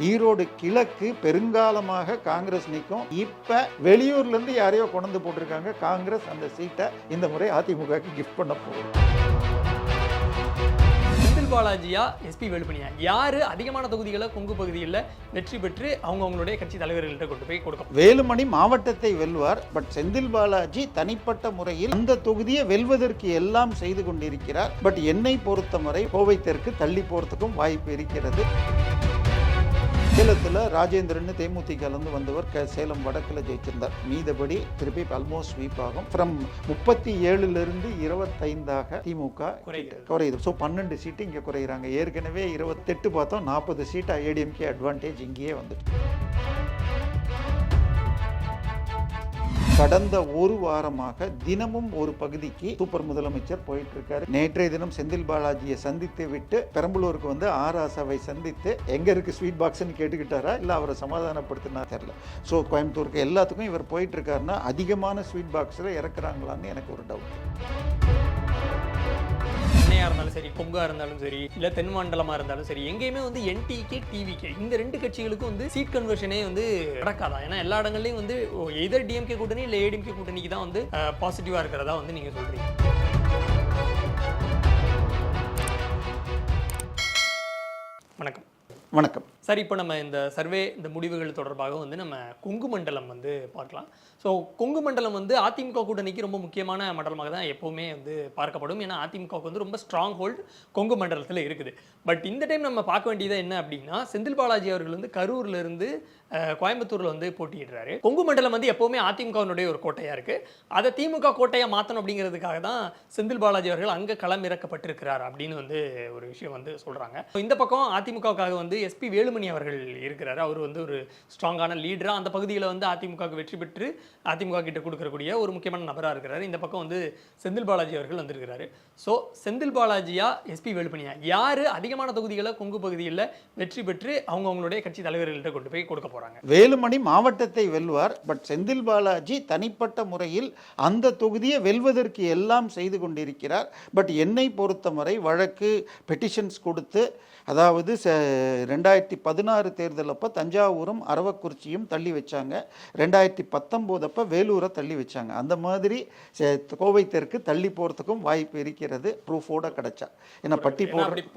ஈரோடு கிழக்கு பெருங்காலமாக காங்கிரஸ் நிற்கும். இப்ப வெளியூர்ல இருந்து யாரையோ கொண்டு போட்டிருக்காங்க. காங்கிரஸ் அந்த சீட்டை இந்த முறை அதிமுகவுக்கு கிஃப்ட் பண்ண போகுது. செந்தில் பாலாஜியா, எஸ்பி வேலுமணியா, யாரு அதிகமான தொகுதிகளை கொங்கு பகுதியில் வெற்றி பெற்று அவங்களுடைய கட்சி தலைவர்கள்ட்ட கொண்டு போய் கொடுக்கும்? வேலுமணி மாவட்டத்தை வெல்வார். பட் செந்தில் பாலாஜி தனிப்பட்ட முறையில் அந்த தொகுதியை வெல்வதற்கு எல்லாம் செய்து கொண்டிருக்கிறார். பட் என்னை பொறுத்தவரை கோவை தெற்கு தள்ளி போறதுக்கும் வாய்ப்பு இருக்கிறது. சேலத்தில் ராஜேந்திரன் தேமுதிகலேருந்து வந்தவர் சேலம் வடக்கில் ஜெயிச்சிருந்தார். மீதபடி திருப்பி ஆல்மோஸ்ட் ஸ்வீப் ஆகும். ஃப்ரம் 37 25 திமுக குறையுது. ஸோ 12 சீட்டு இங்கே குறையிறாங்க. ஏற்கனவே 28 பார்த்தோம், 40 சீட்டு ஏடிஎம்கே அட்வான்டேஜ் இங்கேயே வந்துட்டு. கடந்த ஒரு வாரமாக தினமும் ஒரு பகுதிக்கு சூப்பர் முதலமைச்சர் போயிட்டு இருக்காரு. நேற்றைய தினம் செந்தில் பாலாஜியை சந்தித்து விட்டு பெரம்பலூருக்கு வந்து ஆராசாவை சந்தித்து எங்க இருக்கு ஸ்வீட் பாக்ஸ்ன்னு கேட்டுக்கிட்டாரா இல்லை அவரை சமாதானப்படுத்தினா தெரியல. ஸோ கோயம்புத்தூருக்கு எல்லாத்துக்கும் இவர் போயிட்டு இருக்காருன்னா அதிகமான ஸ்வீட் பாக்ஸில் இறக்குறாங்களான்னு எனக்கு ஒரு டவுட். சென்னையாக இருந்தாலும் சரி, கொங்கா இருந்தாலும் சரி, இல்லை தென் மண்டலமாக இருந்தாலும் சரி, எங்கேயுமே வந்து என்டிகே டிவிகே இந்த ரெண்டு கட்சிகளுக்கும் வந்து சீட் கன்வர்ஷனே வந்து நடக்காதான். ஏன்னா எல்லா இடங்கள்லையும் வந்து எதர் டிஎம்கே கூட்டணி இல்லை ஏடிஎம்கே கூட்டணிக்கு தான் வந்து பாசிட்டிவாக இருக்கிறதா வந்து நீங்கள் சொல்கிறீங்க. வணக்கம். வணக்கம் சார், இப்போ நம்ம இந்த சர்வே இந்த முடிவுகள் தொடர்பாக வந்து நம்ம கொங்கு மண்டலம் வந்து பார்க்கலாம். ஸோ கொங்கு மண்டலம் வந்து அதிமுக கூட்டணிக்கு ரொம்ப முக்கியமான மண்டலமாக தான் எப்போவுமே வந்து பார்க்கப்படும். ஏன்னா அதிமுகவுக்கு வந்து ரொம்ப ஸ்ட்ராங் ஹோல்டு கொங்கு மண்டலத்தில் இருக்குது. பட் இந்த டைம் நம்ம பார்க்க வேண்டியது என்ன அப்படின்னா, செந்தில் பாலாஜி அவர்கள் வந்து கரூர்லேருந்து கோயம்புத்தூரில் வந்து போட்டியிடுறாரு. கொங்கு மண்டலம் வந்து எப்போவுமே அதிமுகவினுடைய ஒரு கோட்டையாக இருக்குது. அதை திமுக கோட்டையாக மாற்றணும் அப்படிங்கிறதுக்காக தான் செந்தில் பாலாஜி அவர்கள் அங்கே களம் இறக்கப்பட்டிருக்கிறார் அப்படின்னு வந்து ஒரு விஷயம் வந்து சொல்கிறாங்க. இந்த பக்கம் அதிமுகவுக்காக வந்து எஸ்பி வேலுமணி அவர்கள் இருக்கிறார். அவர் வந்து ஒரு ஸ்ட்ராங்கான லீடராக அந்த பகுதியில் வந்து அதிமுகவுக்கு வெற்றி பெற்று அதிமுக கிட்ட கொடுக்கக்கூடிய ஒரு முக்கியமான நபராக இருக்கிறாரு. இந்த பக்கம் வந்து செந்தில் பாலாஜி அவர்கள் வந்திருக்கிறாரு. ஸோ செந்தில் பாலாஜியா, எஸ்பி வேலுமணியா, யார் அதிகமான தொகுதிகளை கொங்கு பகுதியில் வெற்றி பெற்று அவங்களுடைய கட்சி தலைவர்கள்ட்ட கொண்டு போய் கொடுக்க போகிறாங்க? வேலுமணி மாவட்டத்தை வெல்வார். பட் செந்தில் பாலாஜி தனிப்பட்ட முறையில் அந்த தொகுதியை வெல்வதற்கு எல்லாம் செய்து கொண்டிருக்கிறார். பட் என்னை பொறுத்தவரை வழக்கு பெட்டிஷன்ஸ் கொடுத்து, அதாவது 2016 தேர்தல் அப்போ தஞ்சாவூரும் அரவக்குறிச்சியும் தள்ளி வச்சாங்க. 2019 அப்போ வேலூரை தள்ளி வச்சாங்க. அந்த மாதிரி கோவை தெற்கு தள்ளி போகிறதுக்கும் வாய்ப்பு இருக்கிறது, ப்ரூஃபோட கிடைச்சா. ஏன்னா பட்டி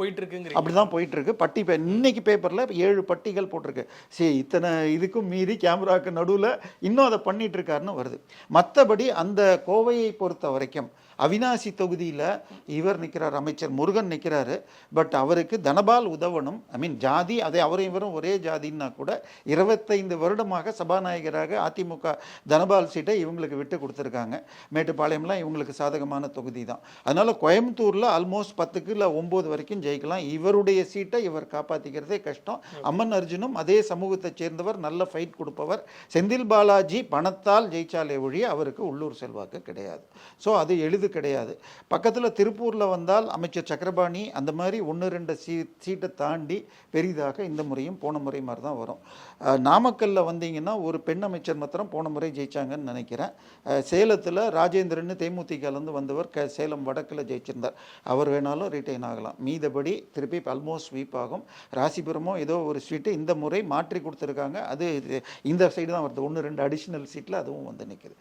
போயிட்டு இருக்கு, அப்படிதான் போயிட்டு இருக்கு. பட்டி இன்னைக்கு பேப்பரில் 7 பட்டிகள் போட்டிருக்கு. சரி, இத்தனை இதுக்கும் மீறி கேமராக்கு நடுவில் இன்னும் அதை பண்ணிட்டு இருக்காருன்னு வருது. மற்றபடி அந்த கோவையை பொறுத்த வரைக்கும் அவினாசி தொகுதியில் இவர் நிற்கிறார், அமைச்சர் முருகன் நிற்கிறாரு. பட் அவருக்கு தனபால் உதவணும். ஜாதி அதை அவரும் இவரும் ஒரே ஜாதின்னா கூட 25 வருடமாக சபாநாயகராக அதிமுக தனபால் சீட்டை இவங்களுக்கு விட்டு கொடுத்துருக்காங்க. மேட்டுப்பாளையம்லாம் இவங்களுக்கு சாதகமான தொகுதி தான். அதனால கோயம்புத்தூரில் ஆல்மோஸ்ட் 10க்கு இல்லை 9 வரைக்கும் ஜெயிக்கலாம். இவருடைய சீட்டை இவர் காப்பாற்றிக்கிறதே கஷ்டம். அம்மன் அர்ஜுனும் அதே சமூகத்தை சேர்ந்தவர், நல்ல ஃபைட் கொடுப்பவர். செந்தில் பாலாஜி பணத்தால் ஜெயிச்சாலே ஒழிய அவருக்கு உள்ளூர் செல்வாக்கு கிடையாது. ஸோ அது கிடையாது. பக்கத்தில் திருப்பூரில் வந்தால் அமைச்சர் சக்கரபாணி அந்த மாதிரி 1-2 சீட்டை தாண்டி பெரிதாக இந்த முறையும் போன முறை மாதிரி தான் வரும். நாமக்கல்லில் வந்தீங்கன்னா ஒரு பெண் அமைச்சர் மாத்திரம் போன முறை ஜெயிச்சாங்கன்னு நினைக்கிறேன். சேலத்தில் ராஜேந்திரன் தேமுதிகலேருந்து வந்தவர் சேலம் வடக்கில் ஜெயிச்சிருந்தார். அவர் வேணாலும் ரிட்டைன் ஆகலாம். மீதபடி திருப்பி ஆல்மோஸ்ட் ஸ்வீப் ஆகும். ராசிபுரமோ ஏதோ ஒரு சீட்டு இந்த முறை மாற்றி கொடுத்துருக்காங்க. அது இந்த சைடு தான் வருது. 1-2 அடிஷ்னல் சீட்டில் அதுவும் வந்து நிற்குது.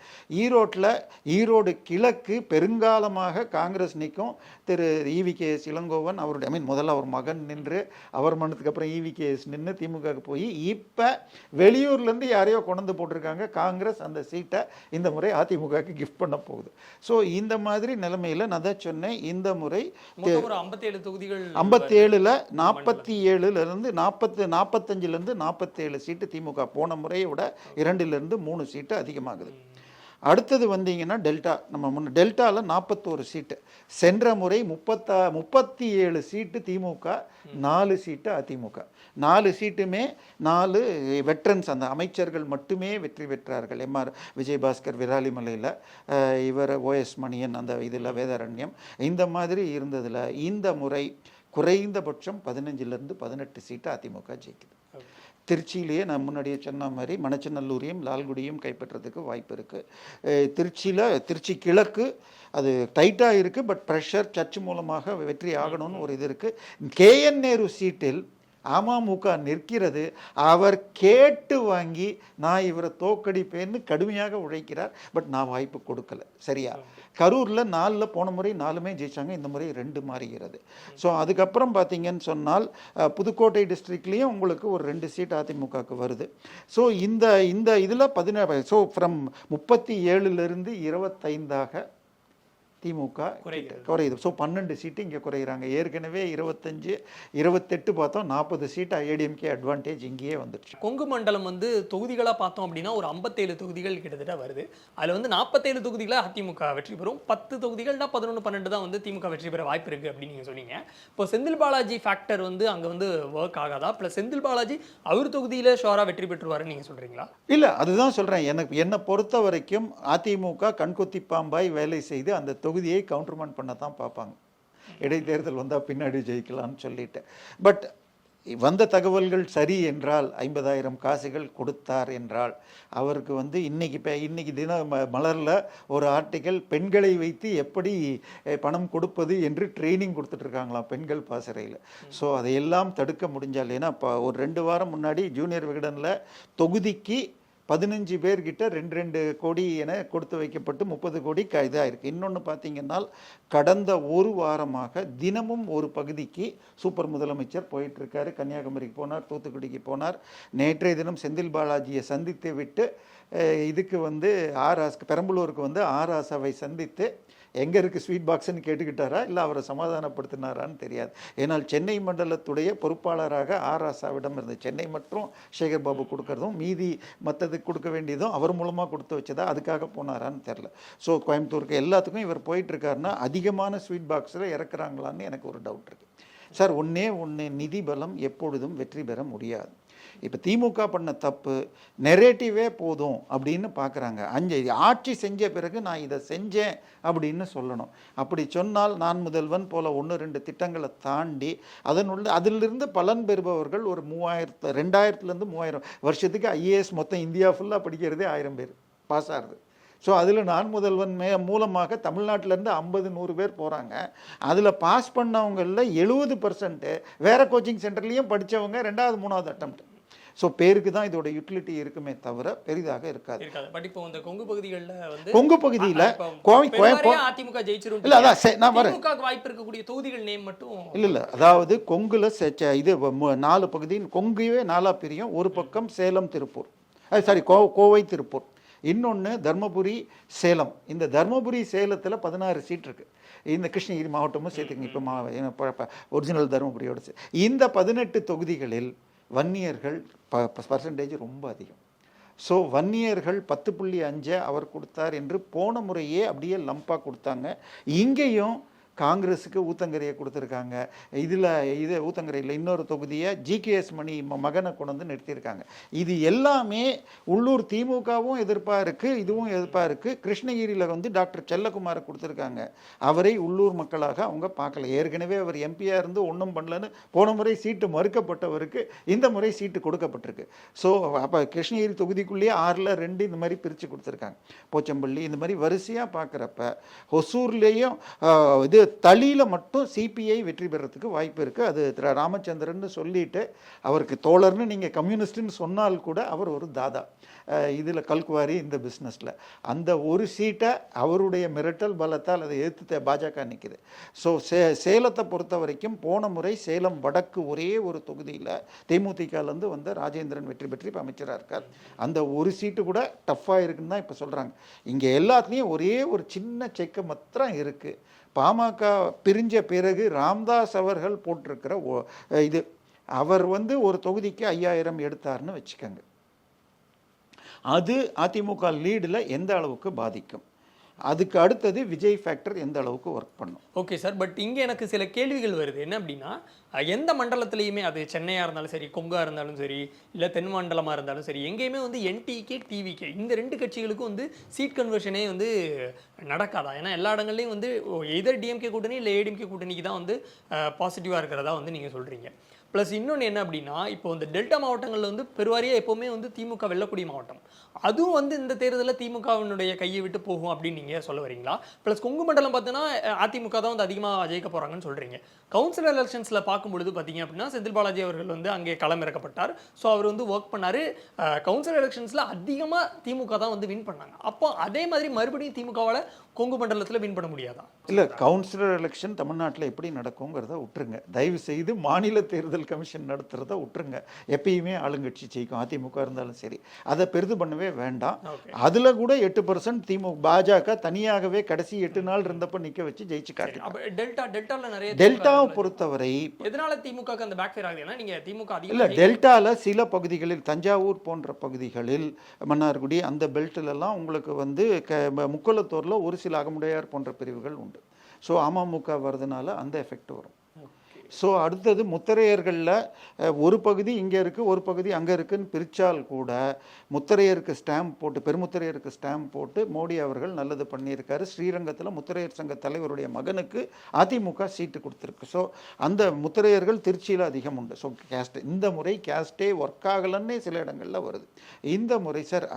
ஈரோடு கிழக்கு பெருங்காலமாக காங்கிரஸ் நிற்கும். திரு EVKS இளங்கோவன் அவருடைய முதல்ல அவர் மகன் நின்று, அவர் மன்னத்துக்கு அப்புறம் EVKS நின்று திமுக போய் இப்போ வெளியூர்லேருந்து யாரையோ கொண்டு போட்டிருக்காங்க. காங்கிரஸ் அந்த சீட்டை இந்த முறை அதிமுகவுக்கு கிஃப்ட் பண்ண போகுது. ஸோ இந்த மாதிரி நிலைமையில் நான் தான் சொன்னேன், இந்த முறை 57 தொகுதிகள், 57ல் 47லேருந்து 45லேருந்து 47 சீட்டு திமுக. போன முறையை விட 2லேருந்து 3 சீட்டு அதிகமாகுது. அடுத்தது வந்தீங்கன்னா டெல்டா. நம்ம டெல்டாவில் 41 சீட்டு. சென்ற முறை 37 சீட்டு திமுக, 4 சீட்டு அதிமுக. 4 சீட்டுமே 4 வெட்ரன்ஸ், அந்த அமைச்சர்கள் மட்டுமே வெற்றி பெற்றார்கள். MR விஜயபாஸ்கர் விராலிமலையில், இவர் OS மணியன் அந்த இதில் வேதாரண்யம். இந்த மாதிரி இருந்ததில் இந்த முறை குறைந்தபட்சம் 15லேருந்து 18 சீட்டு அதிமுக ஜெயிக்குது. திருச்சியிலேயே நான் முன்னாடியே சொன்ன மாதிரி மணச்சநல்லூரையும் லால்குடியும் கைப்பற்றதுக்கு வாய்ப்பு இருக்குது. திருச்சி கிழக்கு அது டைட்டாக இருக்குது. பட் ப்ரெஷர் சர்ச் மூலமாக வெற்றி ஆகணும்னு ஒரு இது இருக்குது. KN நேரு சீட்டில் அமமுக நிற்கிறது. அவர் கேட்டு வாங்கி நான் இவரை தோக்கடிப்பேன்னு கடுமையாக உழைக்கிறார். பட் நான் வாய்ப்பு கொடுக்கல. சரியா? கரூரில் 4ல் போன முறை 4மே ஜெயிச்சாங்க, இந்த முறை 2 மாறுகிறது. ஸோ அதுக்கப்புறம் பார்த்தீங்கன்னு சொன்னால் புதுக்கோட்டை டிஸ்ட்ரிக்ட்லேயும் உங்களுக்கு ஒரு 2 சீட் அதிமுகவுக்கு வருது. ஸோ இந்த இந்த இதில் 17 ஸோ ஃப்ரம் 37லிருந்து 25ஆக திமுக குறையுது. ஸோ 12 சீட்டு இங்கே குறைகிறாங்க. ஏற்கனவே 25 28 பார்த்தோம், 40 சீட் ஏடிஎம்கே அட்வான்டேஜ் இங்கேயே வந்துடுச்சு. கொங்கு மண்டலம் வந்து தொகுதிகளாக பார்த்தோம் அப்படின்னா ஒரு 57 தொகுதிகள் கிட்டத்தட்ட வருது. அதில் வந்து 47 தொகுதிகளை அதிமுக வெற்றி பெறும், 10 தொகுதிகள்னா 11 12 தான் வந்து திமுக வெற்றி பெற வாய்ப்பு இருக்குது அப்படின்னு நீங்கள் சொன்னீங்க. இப்போ செந்தில் பாலாஜி ஃபேக்டர் வந்து அங்கே வந்து ஒர்க் ஆகாதா? ப்ளஸ் செந்தில் பாலாஜி அவர் தொகுதியில் ஷோராக வெற்றி பெற்றுவாருன்னு நீங்கள் சொல்கிறீங்களா? இல்லை, அதுதான் சொல்கிறேன். என்னை பொறுத்த வரைக்கும் அதிமுக கண்கொத்தி பாம்பாய் வேலை செய்து அந்த தொகுதியை கவுண்டர்மெண்ட் பண்ண தான் பார்ப்பாங்க. இடைத்தேர்தல் வந்தால் பின்னாடி ஜெயிக்கலாம்னு சொல்லிட்டு. பட் வந்த தகவல்கள் சரி என்றால் 50,000 காசுகள் கொடுத்தார் என்றால் அவருக்கு வந்து இன்னைக்கு தின மலரில் ஒரு ஆர்டிக்கல் பெண்களை வைத்து எப்படி பணம் கொடுப்பது என்று ட்ரைனிங் கொடுத்துட்ருக்காங்களாம் பெண்கள் பாசறையில். ஸோ அதையெல்லாம் தடுக்க முடிஞ்சால், ஏன்னா இப்போ ஒரு 2 வாரம் முன்னாடி ஜூனியர் விகடனில் தொகுதிக்கு 15 பேர்கிட்ட 2 கோடி என கொடுத்து வைக்கப்பட்டு 30 கோடி இதாக இருக்குது. இன்னொன்று பார்த்தீங்கன்னா கடந்த ஒரு வாரமாக தினமும் ஒரு பகுதிக்கு சூப்பர் முதலமைச்சர் போயிட்டுருக்காரு. கன்னியாகுமரிக்கு போனார், தூத்துக்குடிக்கு போனார். நேற்றைய தினம் செந்தில் பாலாஜியை சந்தித்து விட்டு இதுக்கு வந்து பெரம்பலூருக்கு வந்து ஆராசாவை சந்தித்து எங்கே இருக்குது ஸ்வீட் பாக்ஸ்ன்னு கேட்டுக்கிட்டாரா இல்லை அவரை சமாதானப்படுத்தினாரான்னு தெரியாது. ஏன்னால் சென்னை மண்டலத்துடைய பொறுப்பாளராக ஆராசாவிடம் இருந்தது. சென்னை மற்றும் சேகர் பாபு கொடுக்கறதும் மீதி மற்றதுக்கு கொடுக்க வேண்டியதும் அவர் மூலமாக கொடுத்து வச்சதா, அதுக்காக போனாரான்னு தெரில. ஸோ கோயம்புத்தூருக்கு எல்லாத்துக்கும் இவர் போயிட்டுருக்காருன்னா அதிகமான ஸ்வீட் பாக்ஸில் இறக்குறாங்களான்னு எனக்கு ஒரு டவுட் இருக்குது. சார், ஒன்றே நிதி பலம் எப்பொழுதும் வெற்றி பெற முடியாது. இப்போ திமுக பண்ண தப்பு நெரேட்டிவே போதும் அப்படின்னு பார்க்குறாங்க. ஆட்சி செஞ்ச பிறகு நான் இதை செஞ்சேன் அப்படின்னு சொல்லணும். அப்படி சொன்னால் நான் முதல்வன் போல 1-2 திட்டங்களை தாண்டி அதிலிருந்து பலன் பெறுபவர்கள் ஒரு 2000லேருந்து 3000 வருஷத்துக்கு ஐஏஎஸ் மொத்தம் இந்தியா ஃபுல்லாக படிக்கிறதே 1000 பேர் பாஸ் ஆகுது. ஸோ அதில் நான் முதல்வன் மூலமாக தமிழ்நாட்டிலேருந்து 50-100 பேர் போகிறாங்க. அதில் பாஸ் பண்ணவங்களில் 70% வேறு கோச்சிங் சென்டர்லேயும் படித்தவங்க 2வது 3வது அட்டெம்ப்ட். ஸோ பேருக்கு தான் இதோட யூட்டிலிட்டி இருக்குமே தவிர பெரிதாக இருக்காது. பட் இப்போ இந்த கொங்கு பகுதிகளில் வந்து கொங்கு பகுதியில் அதிமுக ஜெயிச்சிரும். இல்லை, அதான் நான் வரேன். வாய்ப்பு இருக்கக்கூடிய தொகுதிகள் நேம் மட்டும் இல்லை, அதாவது கொங்குல இது 4 பகுதி. கொங்குவே 4ஆக பிரியும். ஒரு பக்கம் சேலம் திருப்பூர், கோவை திருப்பூர், இன்னொன்று தர்மபுரி சேலம். இந்த தர்மபுரி சேலத்தில் 16 சீட் இருக்குது. இந்த கிருஷ்ணகிரி மாவட்டமும் சேர்த்துங்க. இப்போ ஒரிஜினல் தர்மபுரியோடு இந்த 18 தொகுதிகளில் வன்னியர்கள் பர்சன்டேஜ் ரொம்ப அதிகம். ஸோ வன்னியர்கள் 10.5 அவர் கொடுத்தார் என்று போன முறையே அப்படியே லம்பாக கொடுத்தாங்க. இங்கேயும் காங்கிரஸுக்கு ஊத்தங்கரையை கொடுத்துருக்காங்க. இது ஊத்தங்கரையில் இன்னொரு தொகுதியை ஜிகேஎஸ் மணி மகனை கொண்டு வந்து நிறுத்தியிருக்காங்க. இது எல்லாமே உள்ளூர் திமுகவும் எதிர்ப்பாக இருக்குது, இதுவும் எதிர்ப்பாக இருக்குது. கிருஷ்ணகிரியில் வந்து டாக்டர் செல்லகுமாரை கொடுத்துருக்காங்க. அவரை உள்ளூர் மக்களாக அவங்க பார்க்கல. ஏற்கனவே அவர் எம்பியாக இருந்து ஒன்றும் பண்ணலன்னு போன முறை சீட்டு மறுக்கப்பட்டவருக்கு இந்த முறை சீட்டு கொடுக்கப்பட்டிருக்கு. ஸோ அப்போ கிருஷ்ணகிரி தொகுதிக்குள்ளேயே 6ல் 2 இந்த மாதிரி பிரித்து கொடுத்துருக்காங்க. போச்சம்பள்ளி இந்த மாதிரி வரிசையாக பார்க்குறப்ப ஹொசூர்லேயும் இது தளியில் மட்டும் சிபிஐ வெற்றி பெறத்துக்கு வாய்ப்பு இருக்குது. அது ராமச்சந்திரன் சொல்லிட்டு அவருக்கு தோழர்னு நீங்கள் கம்யூனிஸ்ட்னு சொன்னால் கூட அவர் ஒரு தாதா இதில் கல்குவாரி இந்த பிஸ்னஸில். அந்த ஒரு சீட்டை அவருடைய மிரட்டல் பலத்தால் அதை எதிர்த்து பாஜக நிற்குது. ஸோ சேலத்தை பொறுத்த வரைக்கும் போன முறை சேலம் வடக்கு ஒரே ஒரு தொகுதியில் தேமுதிகலேருந்து வந்த ராஜேந்திரன் வெற்றி பெற்று இப்போ அமைச்சராக இருக்கார். அந்த ஒரு சீட்டு கூட டஃப்பாக இருக்குன்னு தான் இப்போ சொல்கிறாங்க. இங்கே எல்லாத்துலேயும் ஒரே ஒரு சின்ன செக்கு மாத்திரம் இருக்குது. பாமக பிரிஞ்ச பிறகு ராம்தாஸ் அவர்கள் போட்டிருக்கிற இது அவர் வந்து ஒரு தொகுதிக்கு 5000 எடுத்தார்னு வச்சுக்கோங்க. அது அதிமுக லீடில் எந்த அளவுக்கு பாதிக்கும்? அதுக்கு அடுத்தது விஜய் ஃபேக்டர் எந்த அளவுக்கு ஒர்க் பண்ணும்? ஓகே சார், பட் இங்கே எனக்கு சில கேள்விகள் வருது. என்ன அப்படின்னா, எந்த மண்டலத்திலையுமே அது சென்னையாக இருந்தாலும் சரி, கொங்காக இருந்தாலும் சரி, இல்லை தென் மண்டலமாக இருந்தாலும் சரி, எங்கேயுமே வந்து என்டிகே டிவிகே இந்த 2 கட்சிகளுக்கும் வந்து சீட் கன்வர்ஷனே வந்து நடக்காதா? ஏன்னா எல்லா இடங்கள்லையும் வந்து எதர் டிஎம்கே கூட்டணி இல்லை ஏடிஎம்கே கூட்டணிக்கு தான் வந்து பாசிட்டிவாக இருக்கிறதா வந்து நீங்கள் சொல்கிறீங்க. ப்ளஸ் இன்னொன்று என்ன அப்படின்னா, இப்போ இந்த டெல்டா மாவட்டங்களில் வந்து பெருவாரியாக எப்போவுமே வந்து திமுக வெல்லக்கூடிய மாவட்டம். அதுவும் வந்து இந்த தேர்தலில் திமுகவினுடைய கையை விட்டு போகும் அப்படின்னு நீங்கள் சொல்ல வரீங்களா? ப்ளஸ் கொங்கு மண்டலம் பார்த்தீங்கன்னா அதிமுக தான் வந்து அதிகமாக ஜெயிக்க போகிறாங்கன்னு சொல்கிறீங்க. கவுன்சிலர் எலெக்ஷன்ஸில் பார்க்கும்பொழுது பார்த்தீங்க அப்படின்னா செந்தில் பாலாஜி அவர்கள் வந்து அங்கே களமிறக்கப்பட்டார். ஸோ அவர் வந்து ஒர்க் பண்ணார். கவுன்சிலர் எலெக்ஷன்ஸில் அதிகமாக திமுக தான் வந்து வின் பண்ணாங்க. அப்போ அதே மாதிரி மறுபடியும் திமுகவால் கொங்கு மண்டலத்தில் வின் பண்ண முடியாதா? இல்லை, கவுன்சிலர் எலெக்ஷன் தமிழ்நாட்டில் எப்படி நடக்குங்கிறத விட்டுருங்க. தயவு செய்து மாநில தேர்தல் கமிஷன் நடத்துகிறத விட்டுருங்க. எப்பயுமே ஆளுங்கட்சி ஜெயிக்கும், அதிமுக இருந்தாலும் சரி. அதை பெரிது பண்ணவே வேண்டாம். அதில் கூட 8% திமுக பாஜக தனியாகவே கடைசி 8 நாள் இருந்தப்போ நிற்க வச்சு ஜெயிச்சு காட்டு. டெல்டாவில் நிறைய டெல்டாவை பொறுத்தவரை எதனால திமுக அந்த பேக் ஃபயர் ஆகுது? ஏன்னா நீங்க திமுக இல்லை, டெல்டாவில் சில பகுதிகளில் தஞ்சாவூர் போன்ற பகுதிகளில் மன்னார்குடி அந்த பெல்ட்டிலெல்லாம் உங்களுக்கு வந்து முக்குளத்தூரில் ஒரு சில அகமுடையார் போன்ற பிரிவுகள் உண்டு. ஸோ அமமுக வர்றதுனால அந்த எஃபெக்ட் வரும். ஸோ அடுத்தது முத்தரையர்களில் ஒரு பகுதி இங்கே இருக்குது, ஒரு பகுதி அங்கே இருக்குதுன்னு பிரித்தால் கூட முத்தரையருக்கு ஸ்டாம்ப் போட்டு, பெருமுத்தரையருக்கு ஸ்டாம்ப் போட்டு மோடி அவர்கள் நல்லது பண்ணியிருக்காரு. ஸ்ரீரங்கத்தில் முத்தரையர் சங்க தலைவருடைய மகனுக்கு அதிமுக சீட்டு கொடுத்துருக்கு. ஸோ அந்த முத்தரையர்கள் திருச்சியில் அதிகம் உண்டு. ஸோ கேஸ்ட் இந்த முறை கேஸ்டே ஒர்க் ஆகலன்னே சில இடங்களில் வருது. இந்த முறை சார்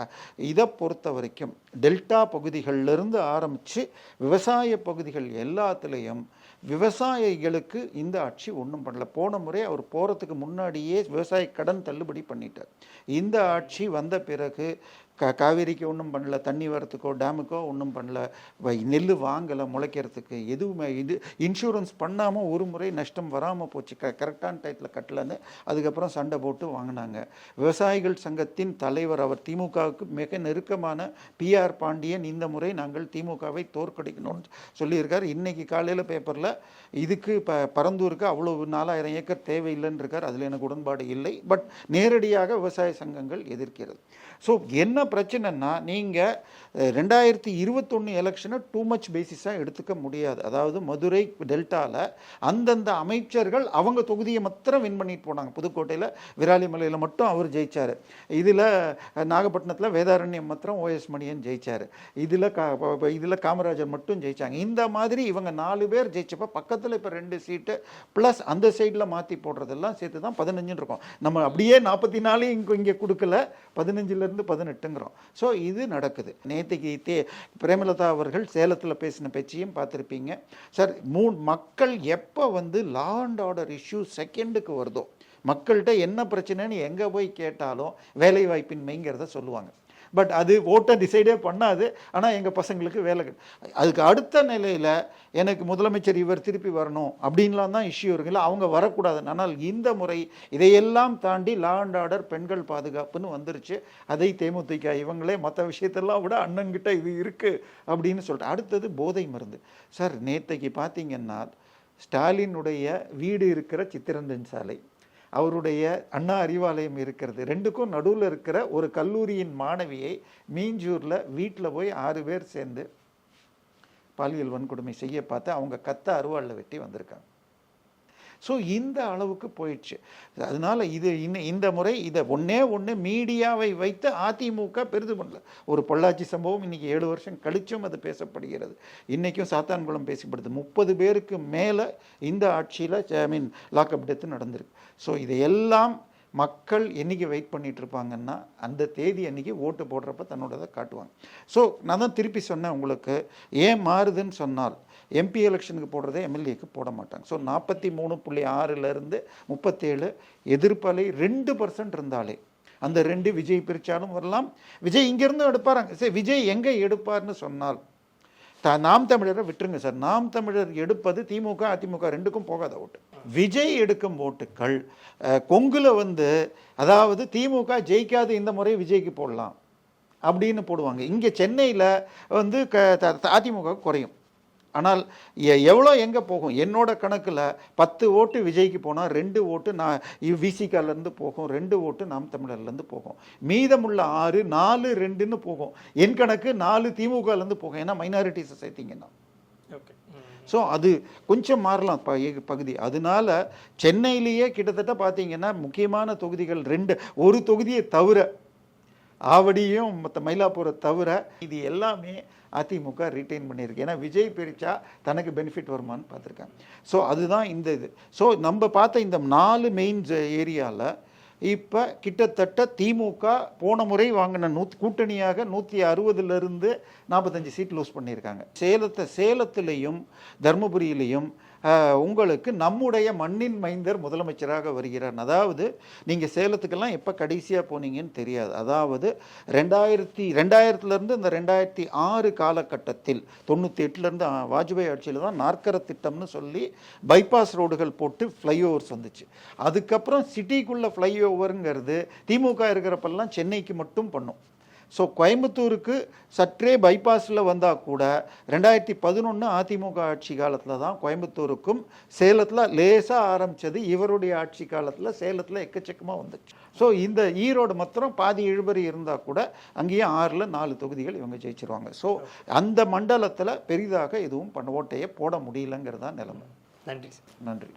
இதை பொறுத்த வரைக்கும் டெல்டா பகுதிகளிலிருந்து ஆரம்பித்து விவசாய பகுதிகள் எல்லாத்துலேயும் விவசாயிகளுக்கு இந்த ஆட்சி ஒன்றும் பண்ணல. போன முறை அவர் போகிறதுக்கு முன்னாடியே விவசாய கடன் தள்ளுபடி பண்ணிட்டார். இந்த ஆட்சி வந்த பிறகு காவேரிக்கு ஒன்றும் பண்ணல, தண்ணி வரத்துக்கோ டேமுக்கோ ஒன்றும் பண்ணல, நெல் வாங்கலை முளைக்கிறதுக்கு எதுவுமே. இது இன்சூரன்ஸ் பண்ணாமல் ஒரு முறை நஷ்டம் வராமல் போச்சு, கரெக்டான டயத்தில் கட்டலன்னு அதுக்கப்புறம் சண்டை போட்டு வாங்கினாங்க. விவசாயிகள் சங்கத்தின் தலைவர் அவர் திமுகவுக்கு மிக நெருக்கமான PR பாண்டியன் இந்த முறை நாங்கள் திமுகவை தோற்கடிக்கணும்னு சொல்லியிருக்கார். இன்றைக்கி காலையில் பேப்பரில் இதுக்கு பரந்தூருக்கு அவ்வளோ 4000 ஏக்கர் தேவையில்லைன்னு இருக்கார். அதில் எனக்கு உடன்பாடு இல்லை. பட் நேரடியாக விவசாய சங்கங்கள் எதிர்க்கிறது. ஸோ என்ன பிரச்சனைன்னா, நீங்கள் 2021 எலெக்ஷனை டூ மச் பேசிஸாக எடுத்துக்க முடியாது. அதாவது மதுரை டெல்டாவில் அந்தந்த அமைச்சர்கள் அவங்க தொகுதியை மாத்திரம் வின் பண்ணிட்டு போனாங்க. புதுக்கோட்டையில் விராலிமலையில் மட்டும் அவர் ஜெயிச்சார். இதில் நாகப்பட்டினத்தில் வேதாரண்யம் மாத்திரம் OS மணியன் ஜெயிச்சார். இதில் காமராஜர் மட்டும் ஜெயிச்சாங்க. இந்த மாதிரி இவங்க 4 பேர் ஜெயிச்சப்போ பக்கத்தில் இப்போ 2 சீட்டு ப்ளஸ் அந்த சைடில் மாற்றி போடுறதெல்லாம் சேர்த்து தான் 15 இருக்கும். நம்ம அப்படியே 44 இங்கே கொடுக்கல, 15லேருந்து 18ங்கிறோம். ஸோ இது நடக்குது. நேற்றுக்கு பிரேமலதா அவர்கள் சேலத்தில் பேசின பேச்சையும் பார்த்துருப்பீங்க சார். மக்கள் எப்போ வந்து லா அண்ட் ஆர்டர் இஷ்யூ செகண்டுக்கு வருதோ, மக்கள்கிட்ட என்ன பிரச்சனைன்னு எங்கே போய் கேட்டாலும் வேலைவாய்ப்பின்மைங்கிறத சொல்லுவாங்க. பட் அது ஓட்டை டிசைடே பண்ணாது. ஆனால் எங்கள் பசங்களுக்கு வேலை. அதுக்கு அடுத்த நிலையில் எனக்கு முதலமைச்சர் இவர் திருப்பி வரணும் அப்படின்லாம் தான் இஷ்யூ இருக்குல்ல, அவங்க வரக்கூடாது. ஆனால் இந்த முறை இதையெல்லாம் தாண்டி லா அண்ட் ஆர்டர் பெண்கள் பாதுகாப்புன்னு வந்துருச்சு. அதை தேமுதிக இவங்களே மற்ற விஷயத்தெல்லாம் விட அண்ணங்கிட்ட இது இருக்குது அப்படின்னு சொல்லிட்டு. அடுத்தது போதை மருந்து சார். நேற்றைக்கு பார்த்தீங்கன்னா ஸ்டாலினுடைய வீடு இருக்கிற சித்திரஞ்சன் சாலை, அவருடைய அண்ணா அறிவாலயம் இருக்கிறது, ரெண்டுக்கும் நடுவில் இருக்கிற ஒரு கல்லூரியின் மாணவியை மீஞ்சூரில் வீட்டில் போய் 6 பேர் சேர்ந்து பாலியல் வன்கொடுமை செய்ய பார்த்து அவங்க கத்த அருவாளில் வெட்டி வந்திருக்காங்க. ஸோ இந்த அளவுக்கு போயிடுச்சு. அதனால் இந்த முறை இதை ஒன்று மீடியாவை வைத்து அதிமுக பெரிது பண்ணல. ஒரு பொள்ளாச்சி சம்பவம் இன்றைக்கி 7 வருஷம் கழிச்சும் அது பேசப்படுகிறது. இன்றைக்கும் சாத்தான்குளம் பேசப்படுது. 30 பேருக்கு மேலே இந்த ஆட்சியில் லாக்அப் டெத்து நடந்திருக்கு. ஸோ இதையெல்லாம் மக்கள் என்றைக்கு வெயிட் பண்ணிகிட்டு இருப்பாங்கன்னா அந்த தேதி அன்றைக்கி ஓட்டு போடுறப்ப தன்னோடதை காட்டுவாங்க. ஸோ நான் தான் திருப்பி சொன்னேன் உங்களுக்கு, ஏன் மாறுதுன்னு சொன்னால் MP எலெக்ஷனுக்கு போடுறதே MLAக்கு போட மாட்டாங்க. ஸோ 43.6லேருந்து 37 எதிர்ப்பலை 2% இருந்தாலே அந்த 2 விஜய் பிரித்தாலும் வரலாம். விஜய் இங்கேருந்து எடுப்பாராங்க. சரி, விஜய் எங்கே எடுப்பார்னு சொன்னால் நாம் தமிழரை விட்டுருங்க சார். நாம் தமிழர் எடுப்பது திமுக அதிமுக ரெண்டுக்கும் போகாத ஓட்டு. விஜய் எடுக்கும் ஓட்டுக்கள் கொங்குல வந்து, அதாவது திமுக ஜெயிக்காது இந்த முறை விஜய்க்கு போடலாம் அப்படின்னு போடுவாங்க. இங்கே சென்னையில் வந்து அதிமுக குறையும். ஆனால் எவ்வளோ எங்கே போகும்? என்னோட கணக்கில் 10 ஓட்டு விஜய்க்கு போனால் 2 ஓட்டு நான் விசிகாலேருந்து போகும், 2 ஓட்டு நாம் தமிழர்லேருந்து போகும். மீதமுள்ள 6 4 2ன்னு போகும். என் கணக்கு 4 திமுகலேருந்து போகும். ஏன்னா மைனாரிட்டிஸை சேர்த்திங்கன்னா. ஓகே. ஸோ அது கொஞ்சம் மாறலாம் பகுதி. அதனால சென்னையிலேயே கிட்டத்தட்ட பார்த்தீங்கன்னா முக்கியமான தொகுதிகள் 2, ஒரு தொகுதியை தவிர ஆவடியும் மற்ற மயிலாப்பூரை தவிர இது எல்லாமே அதிமுக ரீட்டைன் பண்ணியிருக்கு. ஏன்னா விஜய் பிரித்தா தனக்கு பெனிஃபிட் வருமானு பார்த்துருக்காங்க. ஸோ அதுதான் இந்த இது. ஸோ நம்ம பார்த்த இந்த 4 மெயின் ஏரியாவில் இப்போ கிட்டத்தட்ட திமுக போன முறை வாங்கின கூட்டணியாக 160லிருந்து 45 சீட் லூஸ் பண்ணியிருக்காங்க. சேலத்திலையும் தருமபுரியிலையும் உங்களுக்கு நம்முடைய மண்ணின் மைந்தர் முதலமைச்சராக வருகிறார். அதாவது நீங்கள் சேலத்துக்கெல்லாம் எப்போ கடைசியாக போனீங்கன்னு தெரியாது. அதாவது 2000லேருந்து இந்த 2006 காலகட்டத்தில் 98லேருந்து வாஜ்பாய் ஆட்சியில் தான் நாற்கர திட்டம்னு சொல்லி பைபாஸ் ரோடுகள் போட்டு ஃப்ளைஓவர்ஸ் வந்துச்சு. அதுக்கப்புறம் சிட்டிக்குள்ளே ஃப்ளைஓவருங்கிறது திமுக இருக்கிறப்பெல்லாம் சென்னைக்கு மட்டும் பண்ணும். ஸோ கோயம்புத்தூருக்கு சற்றே பைபாஸில் வந்தால் கூட 2011 அதிமுக ஆட்சி காலத்தில் தான் கோயம்புத்தூருக்கும் சேலத்தில் லேசாக ஆரம்பித்தது. இவருடைய ஆட்சி காலத்தில் சேலத்தில் எக்கச்சக்கமாக வந்துச்சு. ஸோ இந்த ஈரோடு மாத்திரம் பாதி இழுபறி இருந்தால் கூட அங்கேயும் 6ல் 4 தொகுதிகள் இவங்க ஜெயிச்சிருவாங்க. ஸோ அந்த மண்டலத்தில் பெரிதாக எதுவும் ஓட்டையை போட முடியலங்கிறதா நிலைமை. நன்றி. நன்றி.